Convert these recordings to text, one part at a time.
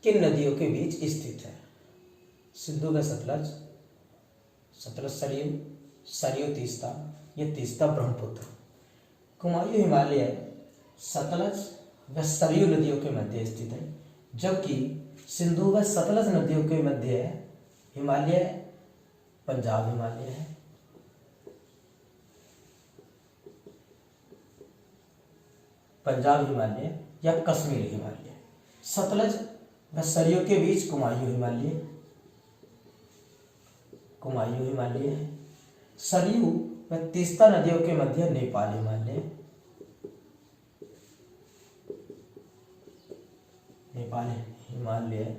किन नदियों के बीच स्थित है? सिंधु व सतलज, सतलज सरयू, सरयू तीस्ता, ये तीस्ता ब्रह्मपुत्र। कुमायूं हिमालय सतलज व सरयू नदियों के मध्य स्थित है, जबकि सिंधु व सतलज नदियों के मध्य हिमालय पंजाब हिमालय है। पंजाब हिमालय या कश्मीर हिमालय। सतलज व सरयू के बीच कुमायूं हिमालय, कुमायूं हिमालय है। सरयू व तीस्ता नदियों के मध्य नेपाल हिमालय, नेपाल हिमालय।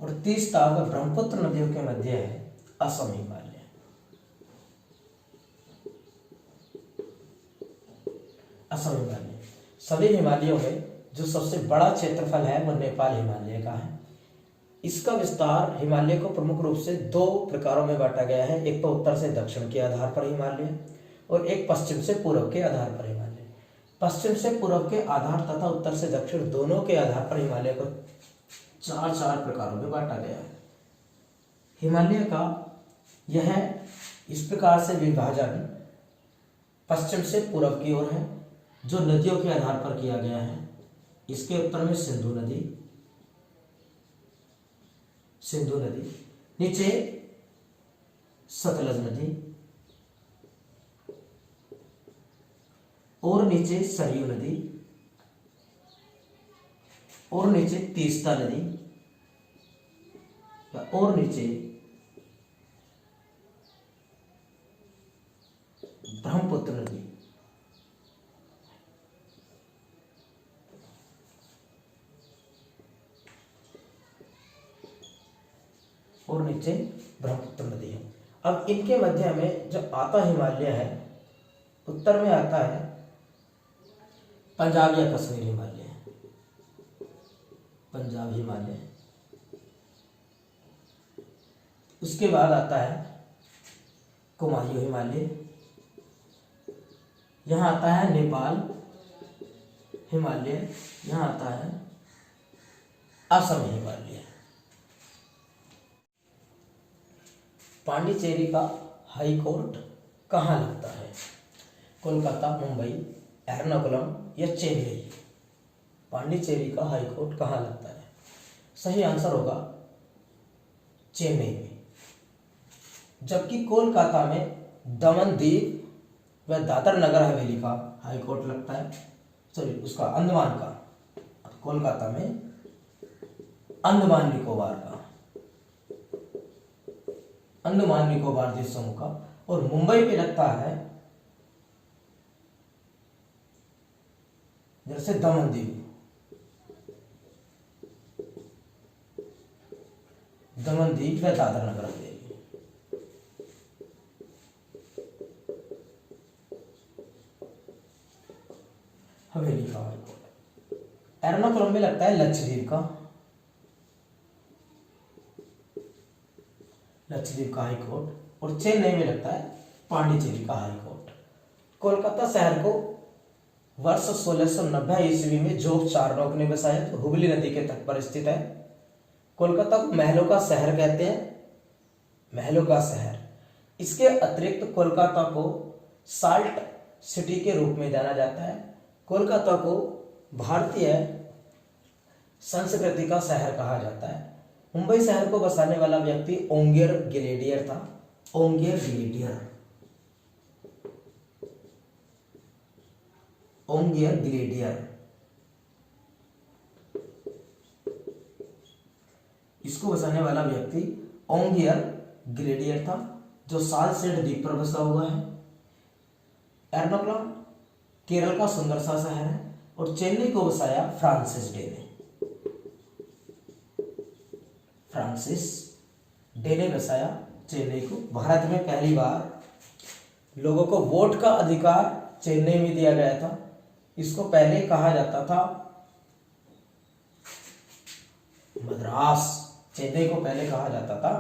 और तीस्ता व ब्रह्मपुत्र नदियों के मध्य है असम हिमालय। असम हिमालय। सभी हिमालयों में जो सबसे बड़ा क्षेत्रफल है वह नेपाल हिमालय का है। इसका विस्तार हिमालय को प्रमुख रूप से दो प्रकारों में बांटा गया है, एक तो उत्तर से दक्षिण के आधार पर हिमालय और एक पश्चिम से पूर्व के आधार पर हिमालय। पश्चिम से पूर्व के आधार तथा उत्तर से दक्षिण दोनों के आधार पर हिमालय को चार प्रकारों में बांटा गया है। हिमालय का यह इस प्रकार से विभाजन पश्चिम से पूर्व की ओर है, जो नदियों के आधार पर किया गया है। इसके उत्तर में सिंधु नदी, सिंधु नदी, नीचे सतलज नदी और नीचे सरयू नदी और नीचे तीस्ता नदी और नीचे ब्रह्मपुत्र नदी। और नीचे ब्रह्मपुत्र नदी है। अब इनके मध्य में जो आता हिमालय है, उत्तर में आता है पंजाब या कश्मीर हिमालय, पंजाब हिमालय। उसके बाद आता है कुमायूं हिमालय, यहाँ आता है नेपाल हिमालय, यहाँ आता है असम हिमालय। पांडिचेरी का हाई कोर्ट कहाँ लगता है? कोलकाता, मुंबई, एर्नाकुलम या चेन्नई? पांडिचेरी का हाई कोर्ट कहाँ लगता है? सही आंसर होगा चेन्नई में। जबकि कोलकाता में दमन द्वीप व दादर नगर हवेली का हाई कोर्ट लगता है, सॉरी उसका अंडमान का, कोलकाता में अंडमान निकोबार का, अंडमान निकोबार द्वीप समूह का, और मुंबई पे लगता है जैसे दमन द्वीप, दमन द्वीप व दादर नगर हवेली। हवेली का हाई कोर्ट। एर्नाकुलम में लगता है लक्षद्वीप का, लक्षद्वीप का हाई कोर्ट। और चेन्नई में लगता है पांडिचेरी का हाई कोर्ट। कोलकाता शहर को वर्ष 1690 ईस्वी में जोग चारनोक ने बसाया, जो हुगली नदी के तट पर स्थित है। कोलकाता को महलों का शहर कहते हैं, महलों का शहर। इसके अतिरिक्त कोलकाता को साल्ट सिटी के रूप में जाना जाता है। कोलकाता को भारतीय संस्कृति का शहर कहा जाता है। मुंबई शहर को बसाने वाला व्यक्ति ओंगियर ग्लेडियर था, ओंगियर ग्लेडियर, ओंगियर ग्लेडियर। इसको बसाने वाला व्यक्ति ओंगियर ग्लेडियर था, जो सालसेट द्वीप पर बसा हुआ है। एर्नाकुलम केरल का सुंदर सा शहर है। और चेन्नई को बसाया फ्रांसिस डे ने, फ्रांसिस डे ने बसाया चेन्नई को। भारत में पहली बार लोगों को वोट का अधिकार चेन्नई में दिया गया था। इसको पहले कहा जाता था मद्रास, चेन्नई को पहले कहा जाता था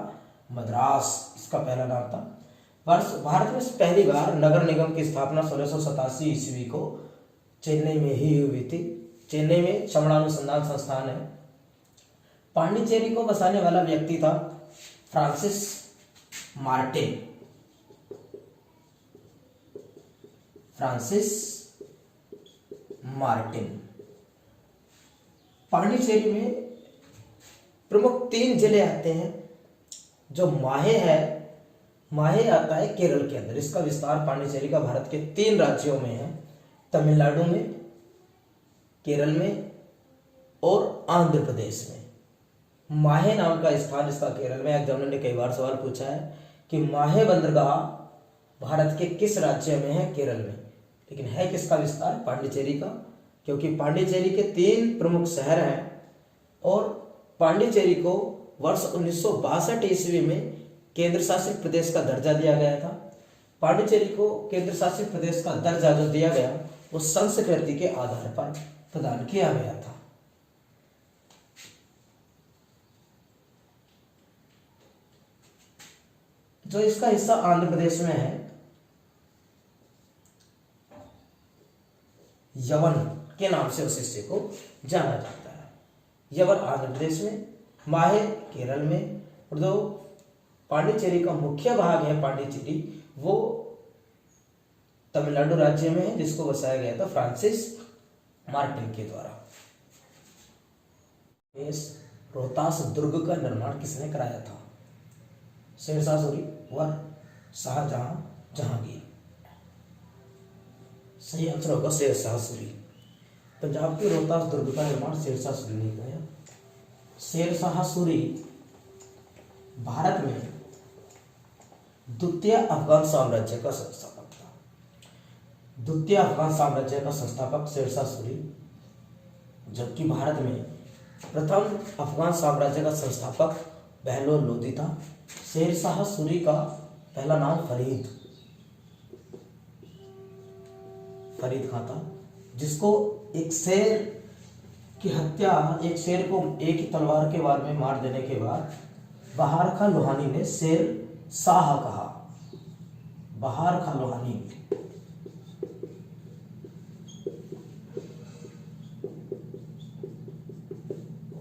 मद्रास, इसका पहला नाम था। भारत में पहली बार नगर निगम की स्थापना 1687 ईस्वी को चेन्नई में ही हुई थी। चेन्नई में चमड़ा अनुसंधान संस्थान है, पांडिचेरी को बसाने वाला व्यक्ति था Francis Martin. Francis Martin. Pondicherry में प्रमुख 3 जिले आते हैं। जो माहे है, माहे आता है केरल के अंदर। इसका विस्तार पांडिचेरी का भारत के 3 राज्यों में है, तमिलनाडु में, केरल में और आंध्र प्रदेश में। माहे नाम का स्थान इसका केरल में। एग्जामिनर ने कई बार सवाल पूछा है कि माहे बंदरगाह भारत के किस राज्य में है? केरल में। लेकिन है किसका विस्तार? पांडिचेरी का, क्योंकि पांडिचेरी के 3 प्रमुख शहर हैं और पांडिचेरी को वर्ष 1962 ईस्वी में केंद्र शासित प्रदेश का दर्जा दिया गया था। पांडिचेरी को केंद्र शासित प्रदेश का दर्जा जो दिया गया वो संस्कृति के आधार पर प्रदान किया गया था। जो इसका हिस्सा आंध्र प्रदेश में है, यवन के नाम से उस हिस्से को जाना जाता है। यवन आंध्र प्रदेश में, माहे केरल में, और जो पांडिचेरी का मुख्य भाग है पांडिचेरी, वो तमिलनाडु राज्य में है, जिसको बसाया गया था फ्रांसिस मार्टिन के द्वारा। इस रोहतास दुर्ग का निर्माण किसने कराया था? शेरशाह सूरी व शाहजहां जहांगीर। सही आंसर होगा शेरशाह सूरी। पंजाब के रोहतास दुर्ग का निर्माण शेरशाह सूरी ने किया। शेरशाह सूरी भारत में द्वितीय अफगान साम्राज्य का संस्थापक था। द्वितीय अफगान साम्राज्य का संस्थापक शेरशाह सूरी, जबकि भारत में प्रथम अफगान साम्राज्य का संस्थापक बहलोल लोदी था। शेरशाह सूरी का पहला नाम फरीद खां था, जिसको एक शेर की हत्या, एक शेर को एक ही तलवार के वार में मार देने के बाद बहार खां लोहानी ने शेर शाह कहा। बहार खां लोहानी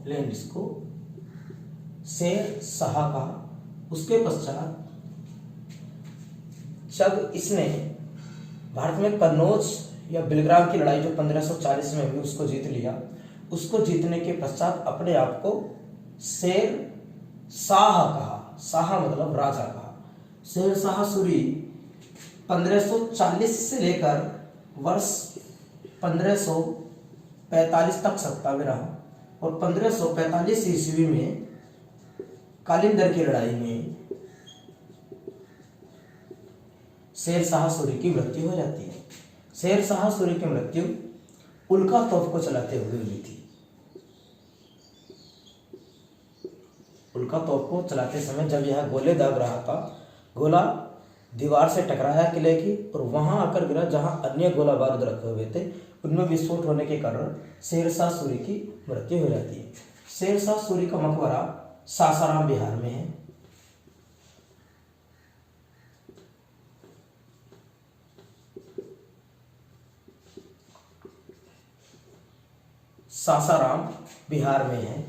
ने इसको शेर शाह कहा। उसके पश्चात जब इसने भारत में कन्नौज या बिलग्राम की लड़ाई जो 1540 में हुई उसको जीत लिया, उसको जीतने के पश्चात अपने आप को शेर शाह कहा। शाह मतलब राजा कहा। शेरशाह सूरी 1540 से लेकर वर्ष 1545 तक सत्ता में रहा और 1545 ईस्वी में कालिंदर की लड़ाई में शेरशाह सूरी की मृत्यु हो जाती है। शेरशाह सूरी की मृत्यु उल्का तोप को चलाते हुए हुई थी। उल्का तोप को चलाते समय जब यह गोले दाग रहा था, गोला दीवार से टकराया किले की और वहां आकर गिरा जहां अन्य गोला बारूद रखे हुए थे। उनमें विस्फोट होने के कारण शेरशाह सूरी की मृत्यु हो जाती है। शेरशाह सूरी का मकबरा सासाराम बिहार में है। सासाराम बिहार में है,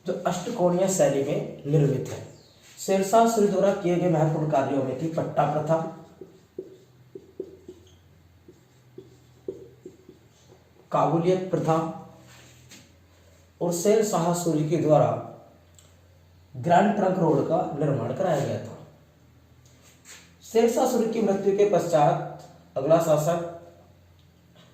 जो अष्टकोणीय शैली में निर्मित है। शेरशाह सूरी द्वारा किए गए महत्वपूर्ण कार्यों में थी पट्टा प्रथा, काबुलियत प्रथा और शेरशाह सूरी के द्वारा ग्रैंड ट्रंक रोड का निर्माण कराया गया था। शेरशाह सूरी की मृत्यु के पश्चात अगला शासक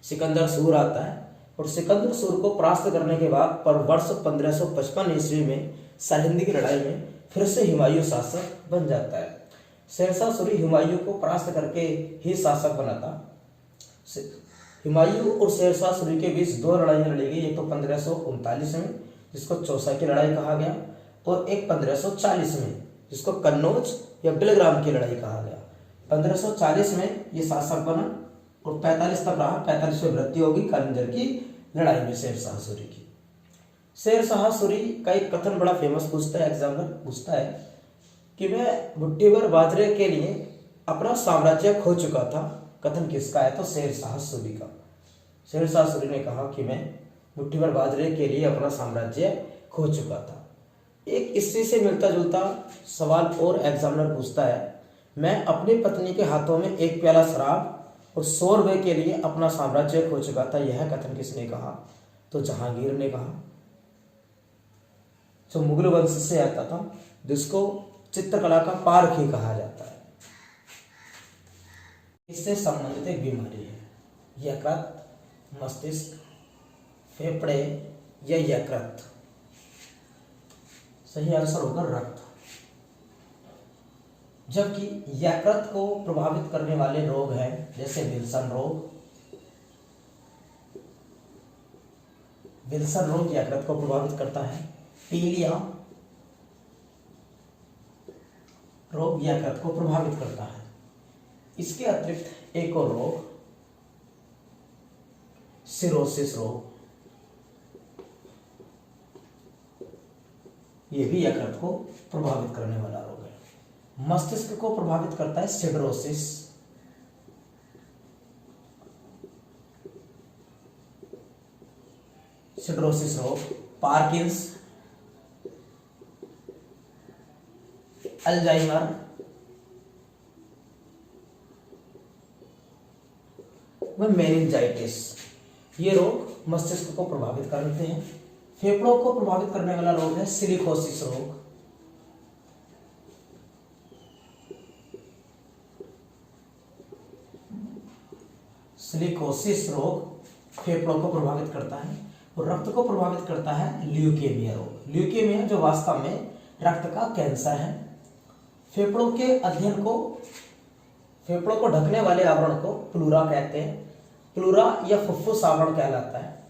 सिकंदर सूर आता है और सिकंदर सूर को परास्त करने के बाद पर वर्ष 1555 ईस्वी में सरहिंद की लड़ाई में फिर से हुमायूं शासक बन जाता है। शेरशाह सूरी हुमायूं को परास्त करके ही शासक बना था। हुमायूं और शेरशाह सूरी के बीच 2 लड़ाइयां लड़ी गई। एक तो 1539 में जिसको चौसा की लड़ाई कहा गया और एक 1540 में जिसको कन्नौज या बिलग्राम की लड़ाई कहा गया। 1540 में ये शासक बना और 45 तक रहा। 45 में मृत्यु होगी कालिंजर की लड़ाई में शेरशाह सूरी की। शेरशाह सूरी का एक कथन बड़ा फेमस पूछता है, एग्जामिनर पूछता है कि मैं मुट्ठी भर बाजरे के लिए अपना साम्राज्य खो चुका था। कथन किसका है? तो शेरशाह सूरी का। शेरशाह सूरी ने कहा कि मैं मुट्ठी भर बाजरे के लिए अपना साम्राज्य खो चुका था। एक इसी से मिलता जुलता सवाल और एग्जामिनर पूछता है, मैं अपनी पत्नी के हाथों में एक प्याला शराब और 100 रुपये के लिए अपना साम्राज्य खो चुका था, यह कथन किसने कहा? तो जहांगीर ने कहा, जो मुगल वंश से आता था, जिसको चित्रकला का पारखी कहा जाता है। इससे संबंधित एक बीमारी है, यकृत, मस्तिष्क, फेफड़े या यकृत। सही आंसर होगा रक्त। जबकि यकृत को प्रभावित करने वाले रोग हैं जैसे विल्सन रोग। विल्सन रोग यकृत को प्रभावित करता है। पीलिया रोग यकृत को प्रभावित करता है। इसके अतिरिक्त एक और रोग, सिरोसिस रोग, ये भी यकृत को प्रभावित करने वाला रोग है। मस्तिष्क को प्रभावित करता है सिडरोसिस। सिडरोसिस रोग, पार्किंस, अल्जाइमर, व मेनिंजाइटिस, ये रोग मस्तिष्क को प्रभावित करते हैं। फेफड़ों को प्रभावित करने वाला रोग है सिलिकोसिस रोग। सिलिकोसिस रोग फेफड़ों को प्रभावित करता है। और रक्त को प्रभावित करता है ल्यूकेमिया रोग। ल्यूकेमिया जो वास्तव में रक्त का कैंसर है। फेफड़ों के अध्ययन को, फेफड़ों को ढकने वाले आवरण को प्लूरा कहते हैं। प्लूरा या फुफ्फुस आवरण कहलाता है।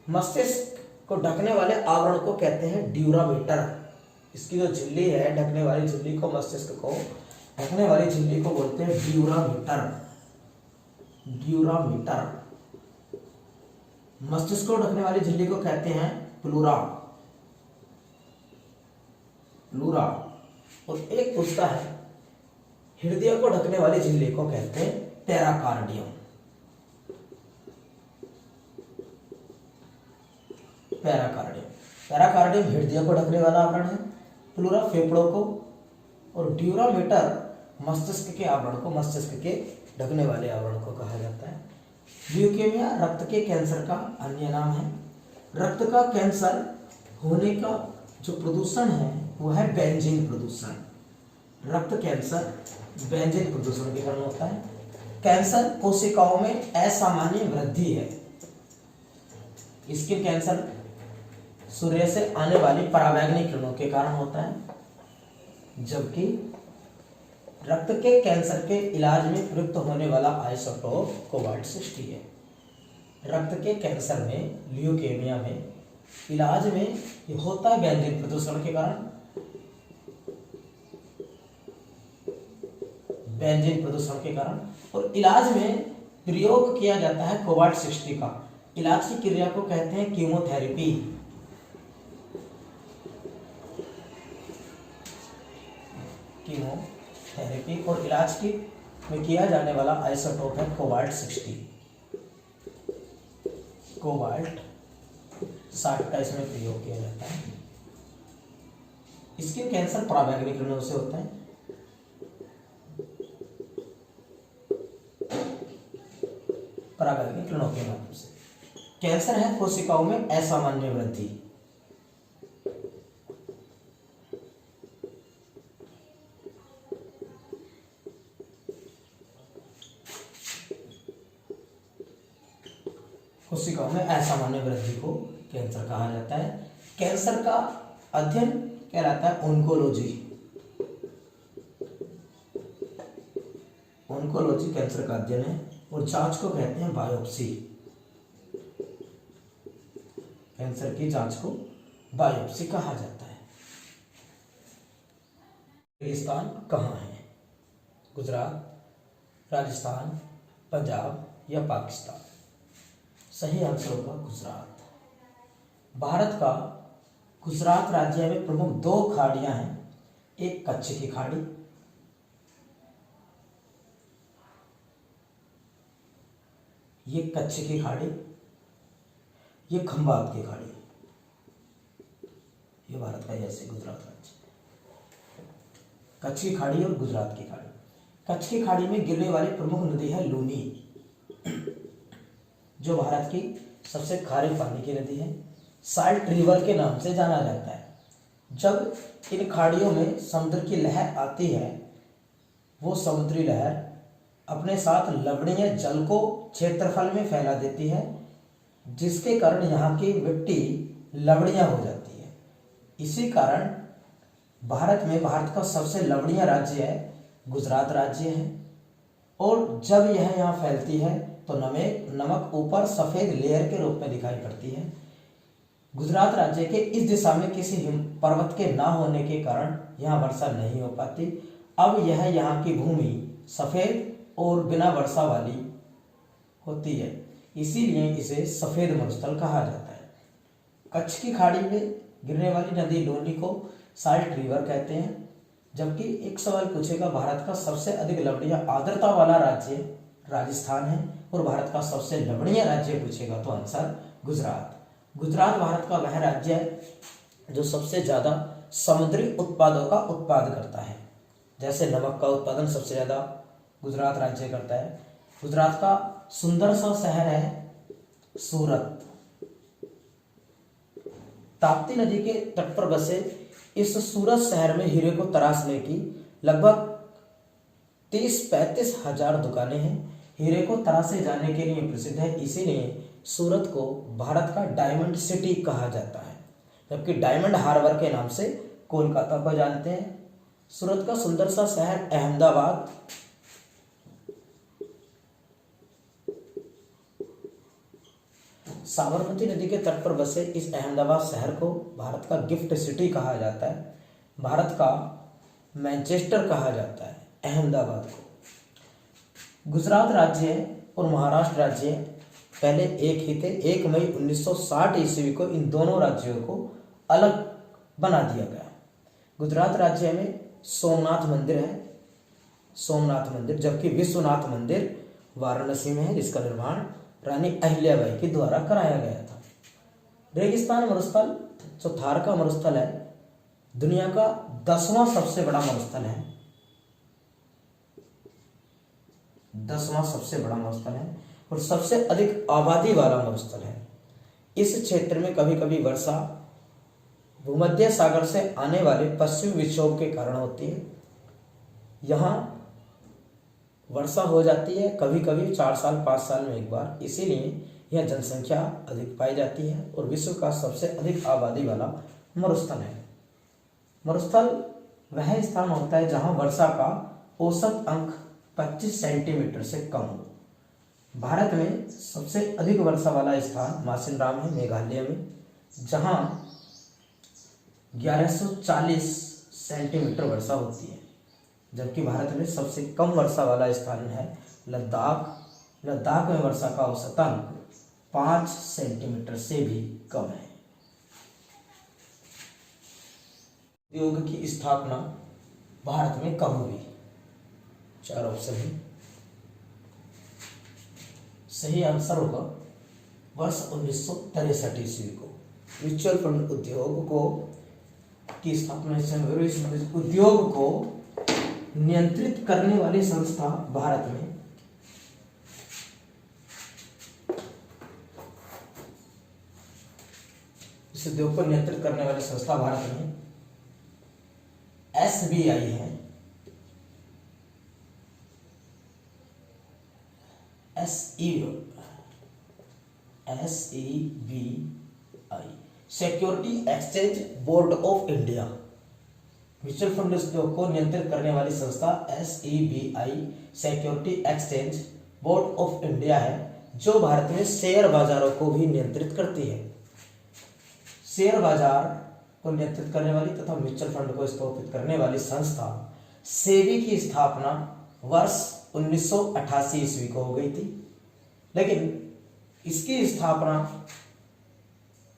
मस्तिष्क को ढकने वाले आवरण को कहते हैं ड्यूरामीटर। इसकी जो झिल्ली है, ढकने वाली झिल्ली को, मस्तिष्क को ढकने वाली झिल्ली को बोलते हैं ड्यूरामीटर। ड्यूरामीटर। मस्तिष्क को ढकने वाली झिल्ली को कहते हैं प्लूरा। प्लूरा। और एक पूछता है, हृदय को ढकने वाली झिल्ली को कहते हैं पेराकार्डियम। पेराकार्डियम। पेराकार्डियम हृदय को ढकने वाला आवरण है, प्लूरा फेफड़ों को, और ड्यूरामीटर मस्तिष्क के आवरण को, मस्तिष्क के ढकने वाले आवरण को कहा जाता है। ल्यूकेमिया रक्त के कैंसर का अन्य नाम है। रक्त का कैंसर होने का जो प्रदूषण है वो है बेंजीन प्रदूषण। रक्त कैंसर बेंजीन प्रदूषण के कारण होता है। कैंसर कोशिकाओं में असामान्य वृद्धि है। स्किन कैंसर सूर्य से आने वाली पराबैंगनी किरणों के कारण होता है, जबकि रक्त के कैंसर के इलाज में प्रयुक्त होने वाला आइसोटोप कोबाल्ट-60 है। रक्त के कैंसर में, ल्यूकेमिया में इलाज में ये होता है बेंजीन प्रदूषण के कारण। बेंजीन प्रदूषण के कारण। और इलाज में प्रयोग किया जाता है कोबाल्ट-60 का। इलाज की क्रिया को कहते हैं कीमोथेरेपी। कीमोथेरेपी। और इलाज की में किया जाने वाला आइसोटोप है कोबाल्ट-60। कोबाल्ट-60 का इसमें प्रयोग किया जाता है। स्किन कैंसर पराबैंगनी किरणों से होता है। पराबैंगनी किरणों के माध्यम से। कैंसर है कोशिकाओं में असामान्य वृद्धि। कोशिकाओं में असामान्य वृद्धि को कैंसर कहा जाता है। कैंसर का अध्ययन कहलाता है ओन्कोलॉजी। ओन्कोलॉजी कैंसर का अध्ययन है। और जांच को कहते हैं बायोप्सी। कैंसर की जांच को बायोप्सी कहा जाता है। रेगिस्तान कहाँ है? गुजरात, राजस्थान, पंजाब या पाकिस्तान? सही आंसर होगा गुजरात। भारत का गुजरात राज्य में प्रमुख 2 खाड़ियां हैं। एक कच्छ की खाड़ी, ये कच्छ की खाड़ी, ये खंबात की खाड़ी, ये भारत का ऐसे गुजरात राज्य, कच्छ की खाड़ी और गुजरात की खाड़ी। कच्छ की खाड़ी में गिरने वाली प्रमुख नदी है लूनी, जो भारत की सबसे खारे पानी की नदी है। साल्ट रिवर के नाम से जाना जाता है। जब इन खाड़ियों में समुद्र की लहर आती है, वो समुद्री लहर अपने साथ लवणीय जल को क्षेत्रफल में फैला देती है, जिसके कारण यहाँ की मिट्टी लवणीय हो जाती है। इसी कारण भारत का सबसे लवणीय राज्य है गुजरात राज्य है। और जब यह यहाँ फैलती है तो नमक ऊपर सफेद लेयर के रूप में दिखाई पड़ती है। गुजरात राज्य के इस दिशा में किसी पर्वत के ना होने के कारण यहाँ वर्षा नहीं हो पाती। अब यहाँ की भूमि सफेद और बिना वर्षा वाली होती है, इसीलिए इसे सफेद मरुस्थल कहा जाता है। कच्छ की खाड़ी में गिरने वाली नदी लूनी को साल्ट रिवर कहते हैं। जबकि एक सवाल पूछेगा, भारत का सबसे अधिक लवणीय आर्द्रता वाला राज्य राजस्थान है और भारत का सबसे लवणीय राज्य पूछेगा तो आंसर गुजरात। गुजरात भारत का वह राज्य है जो सबसे ज्यादा समुद्री उत्पादों का उत्पाद करता है। जैसे नमक का उत्पादन सबसे ज्यादा गुजरात राज्य करता है। गुजरात का सुंदर सा शहर है सूरत। ताप्ती नदी के तट पर बसे इस सूरत शहर में हीरे को तराशने की लगभग 30-35 हजार दुकानें हैं। हीरे को तराशे जाने के लिए प्रसिद्ध है, इसीलिए सूरत को भारत का डायमंड सिटी कहा जाता है। जबकि डायमंड हार्बर के नाम से कोलकाता को जानते हैं। सूरत का सुंदर सा शहर अहमदाबाद साबरमती नदी के तट पर बसे इस अहमदाबाद शहर को भारत का गिफ्ट सिटी कहा जाता है। भारत का मैनचेस्टर कहा जाता है अहमदाबाद को। गुजरात राज्य और महाराष्ट्र राज्य पहले एक ही थे। 1 मई 1960 ईस्वी को इन दोनों राज्यों को अलग बना दिया गया। गुजरात राज्य में सोमनाथ मंदिर है, सोमनाथ मंदिर, जबकि विश्वनाथ मंदिर वाराणसी में है, जिसका निर्माण रानी अहिल्याबाई के द्वारा कराया गया था। रेगिस्तान मरुस्थल जो थार का मरुस्थल है, दुनिया का 10वां सबसे बड़ा मरुस्थल है, 10वां सबसे बड़ा मरुस्थल है और सबसे अधिक आबादी वाला मरुस्थल है। इस क्षेत्र में कभी कभी वर्षा भूमध्य सागर से आने वाले पश्चिमी विक्षोभ के कारण होती है। यहाँ वर्षा हो जाती है कभी कभी 4 साल 5 साल में एक बार, इसीलिए यह जनसंख्या अधिक पाई जाती है और विश्व का सबसे अधिक आबादी वाला मरुस्थल है। मरुस्थल वह स्थान होता है जहां वर्षा का औसत अंक 25 सेंटीमीटर से कम हो। भारत में सबसे अधिक वर्षा वाला स्थान मासिनराम है, मेघालय में, जहां 1140 सेंटीमीटर वर्षा होती है। जबकि भारत में सबसे कम वर्षा वाला स्थान है लद्दाख। लद्दाख में वर्षा का औसत अंक 5 सेंटीमीटर से भी कम है। उद्योग की स्थापना भारत में कब हुई? 4 ऑप्शन है। सही आंसर होगा वर्ष 1963 ईस्वी को। म्यूचुअल फंड उद्योग को की स्थापना इस उद्योग को नियंत्रित करने वाली संस्था भारत में इस उद्योग को नियंत्रित करने वाली संस्था भारत में SBI है। SEBI security exchange board of India. Mutual fund उद्योग को नियंत्रित करने वाली संस्था SEBI security exchange board of India है, जो भारत में शेयर बाजारों को भी नियंत्रित करती है। शेयर बाजार को नियंत्रित करने वाली तथा म्यूचुअल फंड को स्थापित करने वाली संस्था सेबी की स्थापना वर्ष 1988 ईस्वी को हो गई थी। लेकिन इसकी स्थापना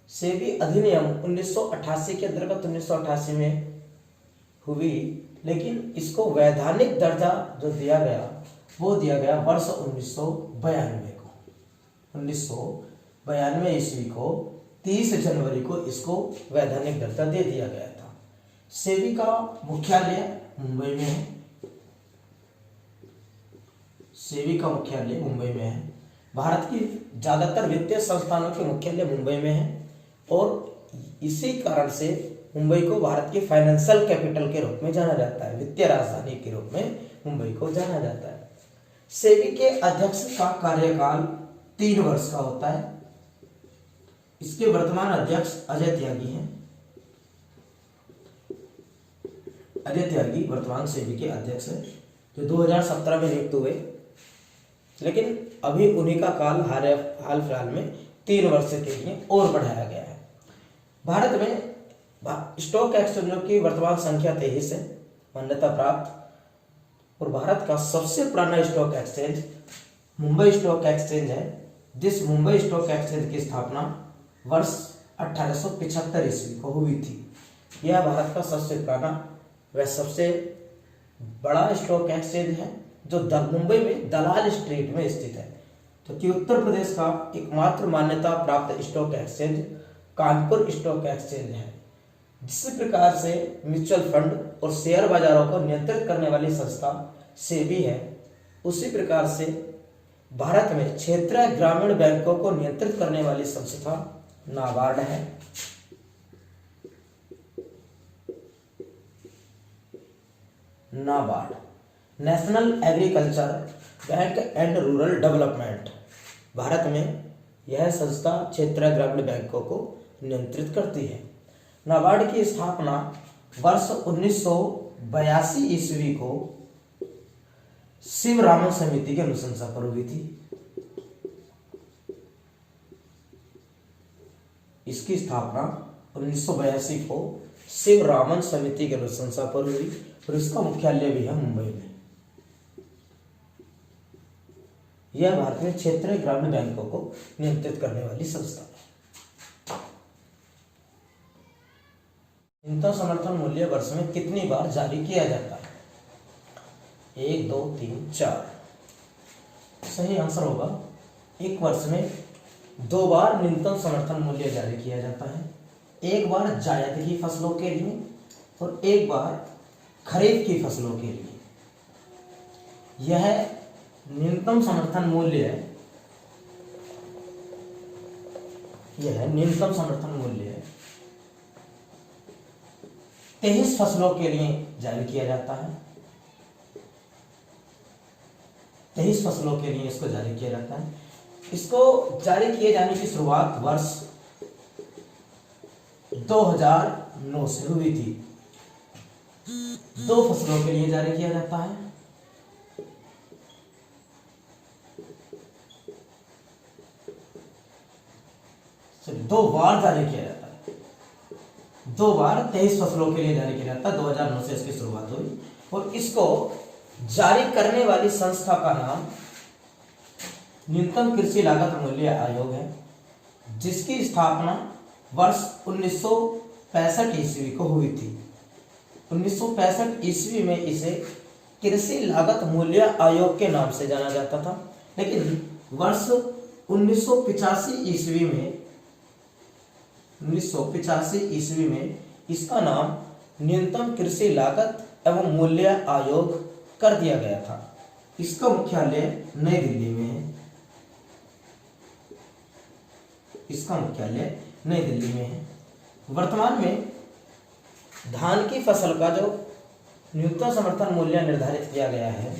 सेबी अधिनियम 1988 के अंतर्गत 1988 में हुई, लेकिन इसको वैधानिक दर्जा जो दिया गया वो दिया गया वर्ष 1992 को। ईस्वी को 30 जनवरी को इसको वैधानिक दर्जा दे दिया गया था। सेबी का मुख्यालय मुंबई में है। सेबी का मुख्यालय मुंबई में है। भारत की ज्यादातर वित्तीय संस्थानों के मुख्यालय मुंबई में है और इसी कारण से मुंबई को भारत की फाइनेंशियल कैपिटल के रूप में जाना जाता है, वित्तीय राजधानी के रूप में मुंबई को जाना जाता है। सेबी के अध्यक्ष का कार्यकाल 3 वर्ष का होता है। इसके वर्तमान अध्यक्ष अजय त्यागी हैं। अजय त्यागी वर्तमान सेबी के अध्यक्ष हैं, जो 2017 में नियुक्त हुए, लेकिन अभी उन्हीं का काल हाल फिलहाल में 3 वर्ष के लिए और बढ़ाया गया है। भारत में स्टॉक एक्सचेंजों की वर्तमान संख्या 23 है, मान्यता प्राप्त, और भारत का सबसे पुराना stock exchange Mumbai stock exchange है, जिस मुंबई स्टॉक एक्सचेंज की स्थापना वर्ष 1875 ईस्वी को हुई थी। यह भारत का सबसे पुराना व सबसे बड़ा स्टॉक एक्सचेंज है, जो मुंबई में दलाल स्ट्रीट में स्थित है। तो कि उत्तर प्रदेश का एकमात्र मान्यता प्राप्त stock exchange Kanpur stock exchange है। जिस प्रकार से म्यूचुअल फंड और शेयर बाजारों को नियंत्रित करने वाली संस्था सेबी है, उसी प्रकार से भारत में क्षेत्रीय ग्रामीण बैंकों को नियंत्रित करने वाली संस्था नाबार्ड है। NABARD, national agriculture bank and rural development, Bharat में यह संस्था क्षेत्रीय ग्रामीण बैंकों को नियंत्रित करती है। नाबार्ड की स्थापना वर्ष 1982 ईस्वी को शिवरामन समिति की अनुशंसा पर हुई थी। इसकी स्थापना 1982 को शिवरामन समिति की अनुशंसा पर हुई और इसका मुख्यालय भी है मुंबई में। यह भारत में क्षेत्रीय ग्रामीण बैंकों को नियंत्रित करने वाली संस्था है। न्यूनतम समर्थन मूल्य वर्ष में कितनी बार जारी किया जाता है? 1, 2, 3, 4। सही आंसर होगा, एक वर्ष में 2 बार न्यूनतम समर्थन मूल्य जारी किया जाता है। एक बार जायद की फसलों के लिए और एक बार खरीफ की फसलों के लिए। यह न्यूनतम समर्थन मूल्य है, यह न्यूनतम समर्थन मूल्य है 23 फसलों के लिए जारी किया जाता है। 23 फसलों के लिए इसको जारी किया जाता है। इसको जारी किए जाने की शुरुआत वर्ष 2009 से हुई थी। 2 फसलों के लिए जारी किया जाता है। सिर्फ 2 बार जारी किया जाता है। 2 बार 23 फसलों के लिए जारी किया जाता है। 2009 से इसकी शुरुआत हुई और इसको जारी करने वाली संस्था का नाम न्यूनतम कृषि लागत मूल्य आयोग है, जिसकी स्थापना वर्ष 1965 ईस्वी को हुई थी। 1965 ईस्वी में इसे कृषि लागत मूल्य आयोग के नाम से जाना जाता था, लेकिन वर्ष 1985 ईस्वी में इसका नाम न्यूनतम कृषि लागत एवं मूल्य आयोग कर दिया गया था। इसका मुख्यालय नई दिल्ली में है। इसका मुख्यालय नई दिल्ली में है। वर्तमान में धान की फसल का जो न्यूनतम समर्थन मूल्य निर्धारित किया गया है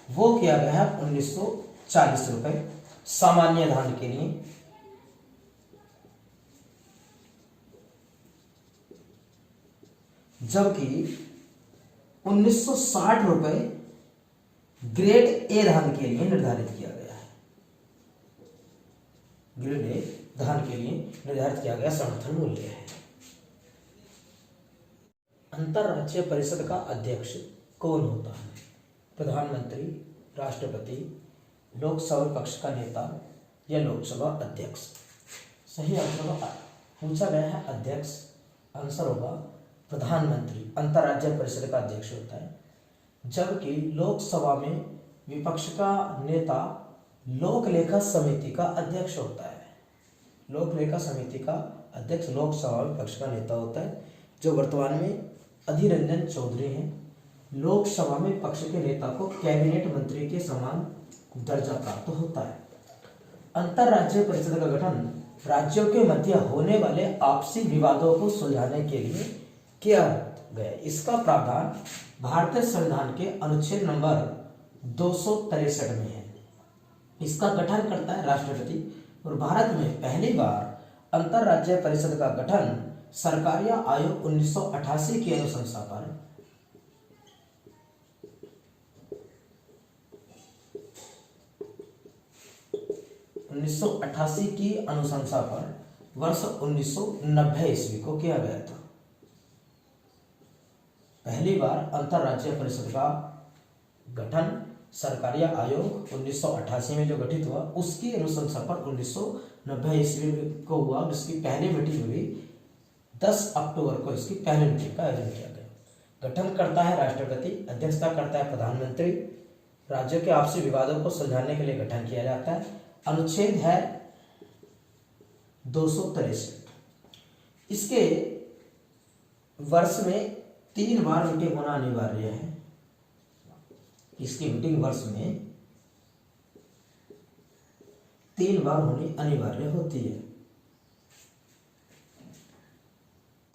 वो किया गया है 1940 रुपए सामान्य धान के लिए। जबकि 1960 रुपए ग्रेड ए धान के लिए निर्धारित किया गया है। ग्रेड ए धान के लिए निर्धारित किया गया समर्थन मूल्य है। अंतरराज्यीय परिषद का अध्यक्ष कौन होता है? प्रधानमंत्री, राष्ट्रपति, लोकसभा कक्ष का नेता या लोकसभा अध्यक्ष? सही आंसर पूछा गया है अध्यक्ष, आंसर होगा प्रधानमंत्री अंतरराज्यीय परिषद का अध्यक्ष होता है। जबकि लोकसभा में विपक्ष का नेता लोक लेखा समिति का अध्यक्ष होता है। लोक लेखा समिति का अध्यक्ष लोकसभा विपक्ष का नेता होता है, जो वर्तमान में अधीर रंजन चौधरी हैं। लोकसभा में पक्ष के नेता को कैबिनेट मंत्री के समान दर्जा प्राप्त होता है। अंतरराज्यीय परिषद का गठन राज्यों के मध्य होने वाले आपसी विवादों को सुलझाने के लिए किया गया। इसका प्रावधान भारतीय संविधान के अनुच्छेद नंबर 263 में है। इसका गठन करता है राष्ट्रपति, और भारत में पहली बार अंतरराज्यीय परिषद का गठन सरकारिया आयोग 1988 की अनुशंसा पर 1988 की अनुशंसा पर वर्ष 1990 ईस्वी को किया गया था। पहली बार अंतरराज्यीय परिषद का गठन सरकारिया आयोग 1988 में जो गठित हुआ, उसकी अनुशंसा पर 1990 ईस्वी को हुआ। इसकी पहली मीटिंग हुई 10 अक्टूबर को। इसकी पहली मीटिंग का आयोजन किया गया। गठन करता है राष्ट्रपति, अध्यक्षता करता है प्रधानमंत्री। राज्यों के आपसी विवादों को सुलझाने के लिए गठन किया जाता है। अनुच्छेद है 263। इसके वर्ष में 3 बार मीटिंग होना अनिवार्य है। इसकी मीटिंग वर्ष में 3 बार होनी अनिवार्य होती है।